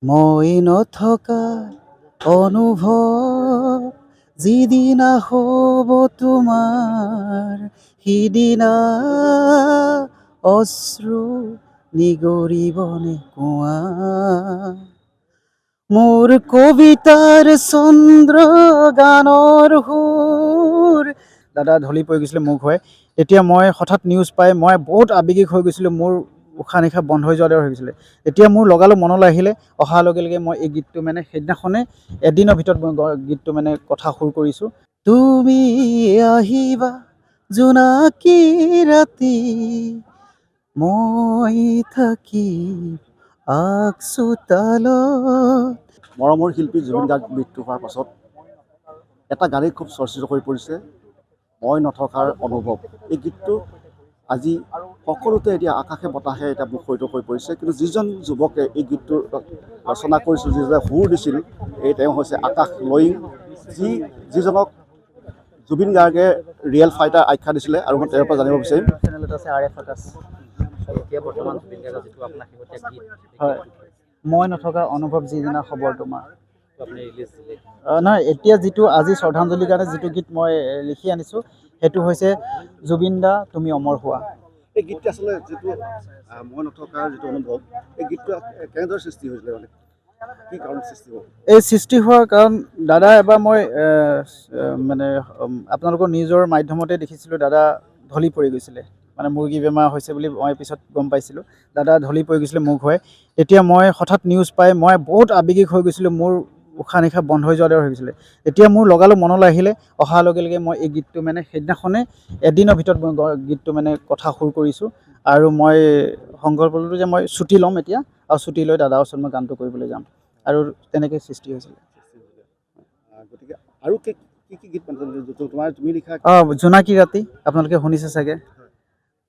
মই নথকাৰ অনুভৱ যিদিনা হ'ব তোমাৰ, সিদিনা অশ্ৰু নিগৰিবনে কোৱা। মোৰ কবিতাৰ চন্দ্ৰ গানৰ সুৰ। দাদা ঢলি পৰি গৈছিলে মুখ হৈ। তেতিয়া মই হঠাৎ নিউজ পাই মই বহুত আৱেগিক হৈ গৈছিলোঁ। মোৰ উশাহ নিশাহ বন্ধ হৈ যোৱাৰ দৰে হৈ গৈছিলে। এতিয়া মোৰ লগালগ মনলৈ আহিলে, অহাৰ লগে লগে মই এই গীতটো মানে সেইদিনাখনে এদিনৰ ভিতৰত মই গীতটো মানে কথা সুৰ কৰিছোঁ। তুমি আহিবা জোনাকী ৰাতি, মই থাকিম আগচোতালত। মৰমৰ শিল্পী জুবিন গাৰ্গ মৃত্যু হোৱাৰ পাছত এটা গানেই খুব চৰ্চিত হৈ পৰিছে, মই নথকাৰ অনুভৱ। এই গীতটো আজি সকলোতে এতিয়া আকাশে বতাহে এতিয়া মুখৰিত হৈ পৰিছে। কিন্তু যিজন যুৱকে এই গীতটো ৰচনা কৰিছিল, যিজনে সুৰ দিছিল, তেওঁ হৈছে আকাশ লয়িং, যিজনক জুবিন গাৰ্গে ৰিয়েল ফাইটাৰ আখ্যা দিছিলে। আৰু মই তেওঁৰ পৰা জানিব বিচাৰিম। হয়, মই নথকা অনুভৱ যিদিনা খবৰ তোমাৰ। নহয়, এতিয়া যিটো আজি শ্ৰদ্ধাঞ্জলিৰ কাৰণে যিটো গীত মই লিখি আনিছোঁ, সেইটো হৈছে জুবিন দা তুমি অমৰ হোৱা। এই গীতটো আচলতে যিটো মই নথকাৰ যিটো অনুভৱ, এই গীতটো কেনেদৰে সৃষ্টি হৈছিলে, মানে কি কাৰণ সৃষ্টি হ'ল? এই সৃষ্টি হোৱাৰ কাৰণ দাদা এবাৰ মই মানে আপোনালোকৰ নিজৰ মাধ্যমতে দেখিছিলোঁ, দাদা ঢলি পৰি গৈছিলে। মানে মুৰ্গী বেমাৰ হৈছে বুলি মই পিছত গম পাইছিলোঁ। দাদা ঢলি পৰি গৈছিলে মুখ হৈ। তেতিয়া মই হঠাৎ নিউজ পাই মই বহুত আৱেগিক হৈ গৈছিলোঁ। মোৰ উশাহ নিশাহ বন্ধ হৈ যোৱাৰ দৰে হৈ গৈছিলে। এতিয়া মোৰ লগালগ মনলৈ আহিলে, অহাৰ লগে লগে মই এই গীতটো মানে সেইদিনাখনে এদিনৰ ভিতৰত মই গীতটো মানে কথা সুৰ কৰিছোঁ। আৰু মই সংকল্প ল'লোঁ যে মই ছুটি ল'ম এতিয়া, আৰু ছুটি লৈ দাদাৰ ওচৰত মই গানটো কৰিবলৈ যাম। আৰু তেনেকৈ সৃষ্টি হৈছিলে। গতিকে আৰু কি কি গীত তুমি লিখা? জোনাকী ৰাতি আপোনালোকে শুনিছে চাগে।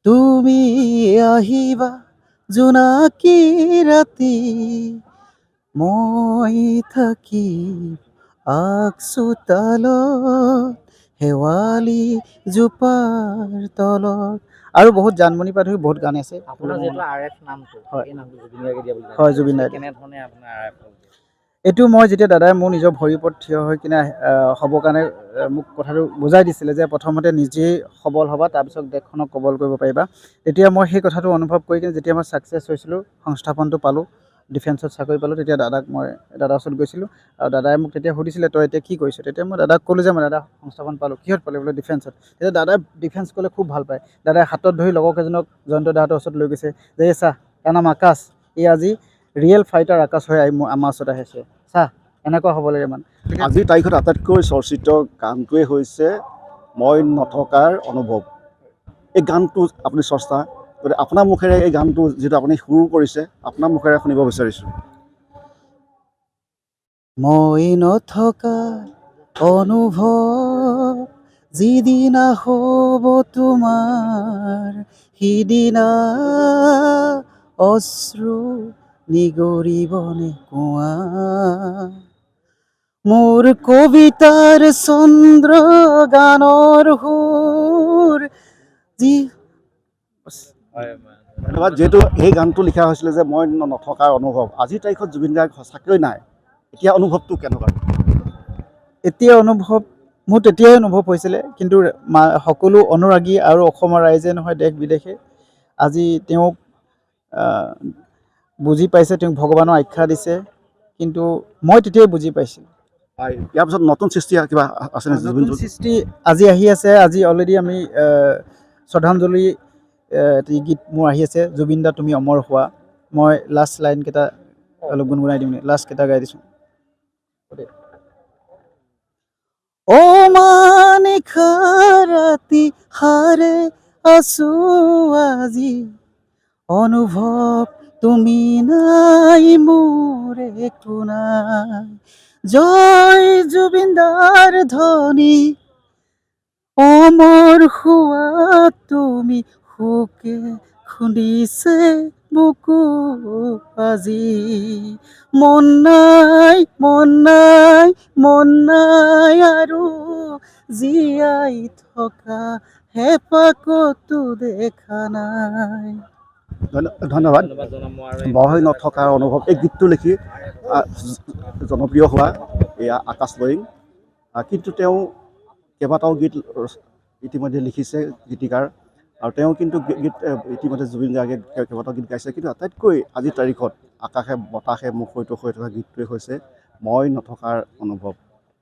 তুমি আহিবা জোনাকী ৰাতি, মই থাকিম আগচোতালত, শেৱালি জোপাৰ তলত। আৰু বহুত জানমণি পৰা ধৰি বহুত গান আছে। হয়, জুবিন দাই। এইটো মই যেতিয়া দাদাই মোৰ নিজৰ ভৰিৰ ওপৰত থিয় হৈ কিনে হ'বৰ কাৰণে মোক কথাটো বুজাই দিছিলে যে প্ৰথমতে নিজেই সবল হ'বা, তাৰপিছত দেশখনক সবল কৰিব পাৰিবা। তেতিয়া মই সেই কথাটো অনুভৱ কৰি কিনে যেতিয়া মই ছাকচেছ হৈছিলোঁ, সংস্থাপনটো পালোঁ, ডিফেন্সত চাকৰি পালোঁ, তেতিয়া দাদাৰ ওচৰত গৈছিলোঁ। আৰু দাদাই মোক তেতিয়া সুধিছিলে, তই এতিয়া কি কৰিছ? তেতিয়া মই দাদাক ক'লোঁ যে মই দাদা সংস্থাপন পালোঁ। কিহত পালে? বোলে ডিফেন্সত। তেতিয়া দাদাই ডিফেন্স ক'লে খুব ভাল পায়। দাদাই হাতত ধৰি লগৰ কেইজনক জয়ন্ত দাহঁতৰ ওচৰত লৈ গৈছে যে এই চাহ, তাৰ নাম আকাশ, এই আজি ৰিয়েল ফাইটাৰ আকাশ হৈ আমাৰ ওচৰত আহিছে, চাহ এনেকুৱা হ'ব লাগে মানে। আজিৰ তাৰিখত আটাইতকৈ চৰ্চিত গানটোৱে হৈছে মই নথকাৰ অনুভৱ। এই গানটো আপুনি স্ৰষ্টা, গতিকে আপোনাৰ মুখেৰে এই গানটো যিটো আপুনি সুৰ কৰিছে, আপোনাৰ মুখেৰে শুনিব বিচাৰিছোঁ। মই নথকাৰ অনুভৱ যিদিনা হ'ব তোমাৰ, সিদিনা অশ্ৰু নিগৰিবনে কোৱা। মোৰ কবিতাৰ চন্দ্ৰ গানৰ সুৰ। যিহেতু সেই গানটো লিখা হৈছিলে যে মই নথকাৰ অনুভৱ, আজিৰ তাৰিখত জুবিন গাৰ্গ সঁচাকৈ নাই, এতিয়া অনুভৱটো কেনেকুৱা? এতিয়া অনুভৱ মোৰ তেতিয়াই অনুভৱ হৈছিলে, কিন্তু সকলো অনুৰাগী আৰু অসমৰ ৰাইজে নহয় দেশ বিদেশে আজি তেওঁক বুজি পাইছে, তেওঁক ভগৱানৰ আখ্যা দিছে। কিন্তু মই তেতিয়াই বুজি পাইছিলোঁ। ইয়াৰ পিছত নতুন সৃষ্টি কিবা আছে নেকি? নতুন সৃষ্টি আজি আহি আছে। আজি অলৰেডি আমি শ্ৰদ্ধাঞ্জলি এটি গীত মোৰ আহি আছে, জুবিন দা তুমি অমৰ হোৱা। মই লাষ্ট লাইন কেইটা অলপ গুণগুণাই দিম, লাষ্ট কেইটা গাই দিছোঁ। অ নিশা ৰাতি হাৰে আছো আজি, অনুভৱ তুমি নাই মোৰ একো নাই। জয় জুবিন দাৰ ধ্বনি, অমৰ হোৱা তুমি, সুকে খুন্দিছে বুকু আজি। মন নাই, মন নাই, মন নাই আৰু জীয়াই থকা হেঁপাহ ক'তো দেখা নাই। ধন্যবাদ। ধন্যবাদ জনাম মই আৰু মই নথকাৰ অনুভৱ এই গীতটো লিখি জনপ্ৰিয় হোৱা এয়া আকাশ লৰিং। কিন্তু তেওঁ কেইবাটাও গীত ইতিমধ্যে লিখিছে গীতিকাৰ, আৰু তেওঁ কিন্তু গীত ইতিমধ্যে জুবিন গাৰ্গে কেইবাটাও গীত গাইছে, কিন্তু আটাইতকৈ আজিৰ তাৰিখত আকাশে বতাহে মুখ হৈ থকা গীতটোৱে হৈছে মই নথকাৰ অনুভৱ।